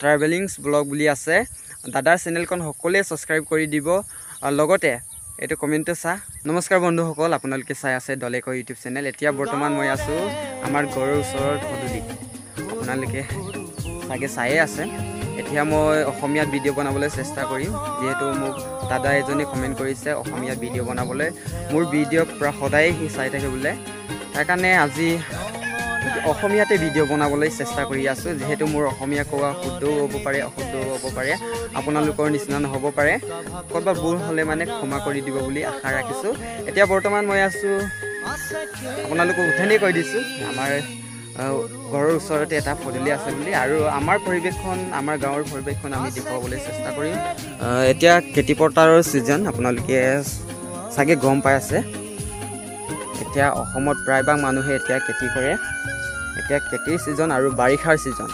ট্ৰেভেলিংছ blog বুলি আছে দাদাৰ চেনেলখন সকলোৱে সাবস্ক্ৰাইব কৰি দিব লগতে এটো কমেন্টটো চা নমস্কাৰ বন্ধুসকল আপোনালোকে চাই আছে দলেকৰ ইউটিউব চেনেল এতিয়া বৰ্তমান মই আছো আমাৰ ঘৰৰ ওচৰৰ পদুলি আপোনালোকে চাগে চাইয়ে আছে এতিয়া মই অসমীয়াত ভিডিঅ' বনাবলৈ চেষ্টা কৰিম যেহেতু মোক দাদা এজনে কমেন্ট কৰিছে অসমীয়াত ভিডিঅ' বনাবলৈ মোৰ ভিডিঅ' পুৰা সদায় হি চাই থাকে বোলে তাৰ কাৰণে আজি অসমীয়াতে ভিডিঅ' বনাবলৈ চেষ্টা কৰি আছো যেহেতু মোৰ অসমীয়া কোৱা শুদ্ধও হ'ব পাৰে অশুদ্ধও হ'ব পাৰে আপোনালোকৰ নিচিনা নহ'ব পাৰে ক'ৰবাত ভুল হ'লে মানে ক্ষমা কৰি দিব বুলি আশা ৰাখিছো এতিয়া বৰ্তমান মই আছো আপোনালোকক উঠেনে কৈ দিছো আমাৰ ঘৰৰ ওচৰতে এটা পদুলি আছে বুলি আৰু আমাৰ পৰিৱেশখন আমাৰ গাঁৱৰ পৰিৱেশখন আমি দেখুৱাবলৈ চেষ্টা কৰিম এতিয়া খেতি পথাৰৰ সিজন আপোনালোকে চাগে গম পাই আছে এতিয়া অসমত প্ৰায়ভাগ মানুহে এতিয়া খেতি কৰে এতিয়া খেতিৰ সিজন আৰু বাৰিষাৰ সিজন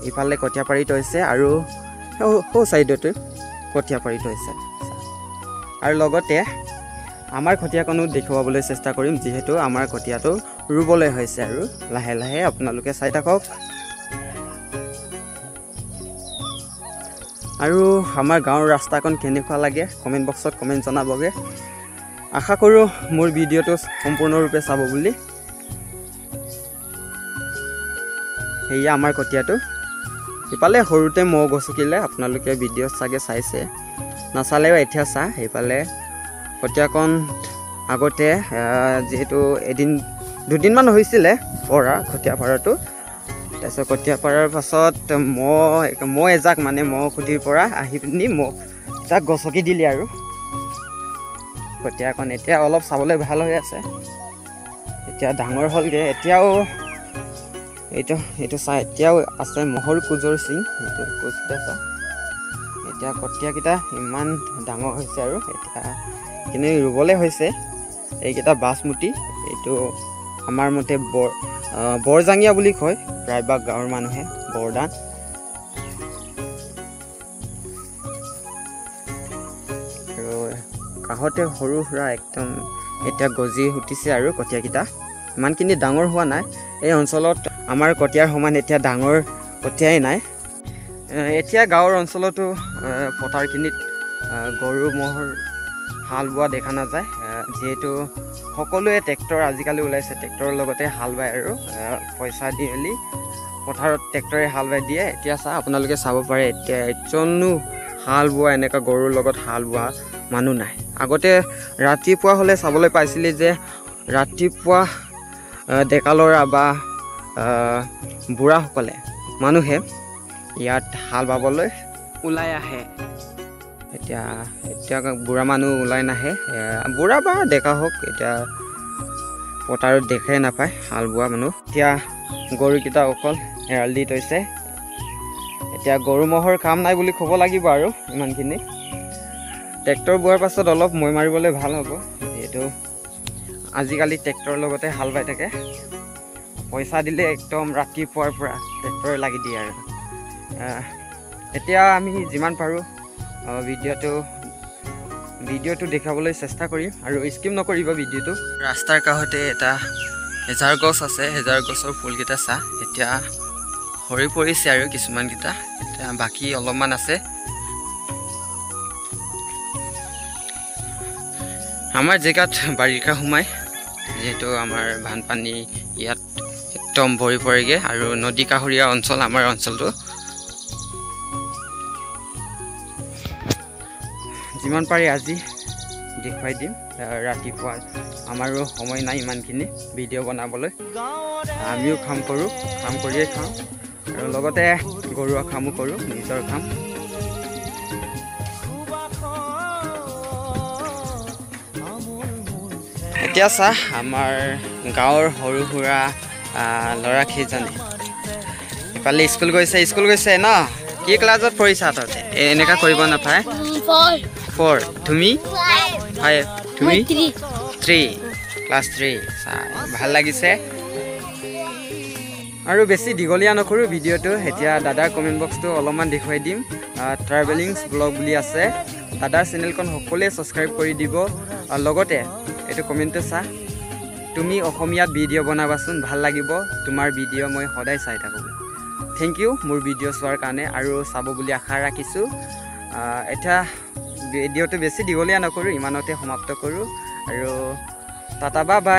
ইফালে কঠীয়া পাৰি থৈছে আৰু হো সাইডতে কঠীয়া পাৰি থৈছে আৰু লগতে আমাৰ কঠীয়াকনো দেখুৱাবলৈ চেষ্টা কৰিম যেহেতু আমাৰ কঠীয়াটো ৰুবলৈ হৈছে আৰু লাহে লাহে আপোনালোকে চাই থাকক আৰু আমাৰ গাঁৱৰ ৰাস্তাখন কেনেকুৱা লাগে কমেন্ট বক্সত কমেন্ট জনাবগে আশা কৰো মোৰ ভিডিঅ'টো সম্পূৰ্ণৰূপে চাব বুলি হেয়া আমাৰ কঠীয়াটো ইফালে সৰুতে মৌ গছকিলে আপোনালোকে ভিডিঅ' চাগে চাইছে নাচালেও এতিয়া চা সেইফালে কঠীয়াকণ আগতে যেহেতু এদিন দুদিনমান হৈছিলে পৰা কঠীয়া পাৰাটো তাৰপিছত কঠীয়া পাৰাৰ পাছত মই এজাক মানে মই খুটিৰ পৰা আহি পিনি মই তাক গছকি দিলি আৰু কঠীয়াকণ এতিয়া অলপ চাবলৈ ভাল হৈ আছে এতিয়া ডাঙৰ হ'লগৈ এতিয়াও এইটো চা এতিয়াও আছে মহৰ কুজৰ চিন এইটো কুজটা চা এতিয়া কঠীয়াকেইটা ইমান ডাঙৰ হৈছে আৰু এতিয়া কিন্তু ৰুবলৈ হৈছে এইকেইটা বাসমুটি এইটো আমাৰ মতে বৰজাঙিয়া বুলি কয় প্ৰায়ভাগ গাঁৱৰ মানুহে বৰদান আৰু কাষতে সৰু সুৰা একদম এতিয়া গজি উঠিছে আৰু কঠীয়াকেইটা ইমানখিনি ডাঙৰ হোৱা নাই এই অঞ্চলত আমাৰ কঠীয়াৰ সমান এতিয়া ডাঙৰ কঠীয়াই নাই এতিয়া গাঁৱৰ অঞ্চলতো পথাৰখিনিত গৰু ম'হৰ হাল বোৱা দেখা নাযায় যেহেতু সকলোৱে ট্ৰেক্টৰ আজিকালি ওলাইছে ট্ৰেক্টৰৰ লগতে হাল বায় আৰু পইচা দি মেলি পথাৰত ট্ৰেক্টৰে হাল বাই দিয়ে এতিয়া চা আপোনালোকে চাব পাৰে এতিয়া এজনো হাল বোৱা এনেকুৱা গৰুৰ লগত হাল বোৱা মানুহ নাই আগতে ৰাতিপুৱা হ'লে চাবলৈ পাইছিলে যে ৰাতিপুৱা ডেকা ল'ৰা বা বুঢ়াসকলে মানুহে ইয়াত হাল বাবলৈ ওলাই আহে এতিয়া বুঢ়া মানুহ ওলাই নাহে বুঢ়া বা ডেকা হওক এতিয়া পথাৰত দেখাই নাপায় হাল বোৱা মানুহ এতিয়া গৰুকেইটা অকল এৰাল দি থৈছে এতিয়া গৰু ম'হৰ কাম নাই বুলি ক'ব লাগিব আৰু ইমানখিনি ট্ৰেক্টৰ বোৱাৰ পাছত অলপ মৈ মাৰিবলৈ ভাল হ'ব যিহেতু আজিকালি ট্ৰেক্টৰৰ লগতে হাল বাই থাকে পইচা দিলে একদম ৰাতিপুৱাৰ পৰা ট্ৰেক্টৰে লাগি দিয়ে আৰু এতিয়া আমি যিমান পাৰোঁ ভিডিঅ'টো দেখাবলৈ চেষ্টা কৰিম আৰু স্কিপ নকৰিব ভিডিঅ'টো ৰাস্তাৰ কাষতে এটা হেজাৰ গছ আছে হেজাৰ গছৰ ফুলকেইটা চা এতিয়া সৰি পৰিছে আৰু কিছুমানকেইটা এতিয়া বাকী অলপমান আছে আমাৰ জেগাত বাৰিষা সোমায় যেহেতু আমাৰ বানপানী ইয়াত একদম ভৰি পৰেগৈ আৰু নদী কাষৰীয়া অঞ্চল আমাৰ অঞ্চলটো যিমান পাৰি আজি দেখুৱাই দিম ৰাতিপুৱা আমাৰো সময় নাই ইমানখিনি ভিডিঅ' বনাবলৈ আমিও কাম কৰিয়ে খাওঁ আৰু লগতে ঘৰুৱা কামো কৰোঁ নিজৰ কাম এতিয়া চা আমাৰ গাঁৱৰ সৰু সুৰা ল'ৰাকেইজনে ইফালে স্কুল গৈছে ন কি ক্লাছত পঢ়িছা তহঁতে এনেকুৱা কৰিব নাপায় 4 তুমি 5 তুমি 3 ক্লাছ 3 ভাল লাগিছে আৰু বেছি দীঘলীয়া নকৰোঁ ভিডিঅ'টো এতিয়া দাদাৰ কমেণ্ট বক্সটো অলপমান দেখুৱাই দিম ট্ৰেভেলিংছ ব্লগ বুলি আছে দাদাৰ চেনেলখন সকলোৱে সাবস্ক্ৰাইব কৰি দিব লগতে এইটো কমেণ্টটো চা তুমি অসমীয়াত ভিডিঅ' বনাবাচোন ভাল লাগিব তোমাৰ ভিডিঅ' মই সদায় চাই থাকোঁ থেংক ইউ মোৰ ভিডিঅ' চোৱাৰ কাৰণে আৰু চাব বুলি আশা ৰাখিছোঁ। এতিয়া ভিডিঅ'টো বেছি দীঘলীয়া নকৰোঁ, ইমানতে সমাপ্ত কৰোঁ আৰু টাটা বাই বাই।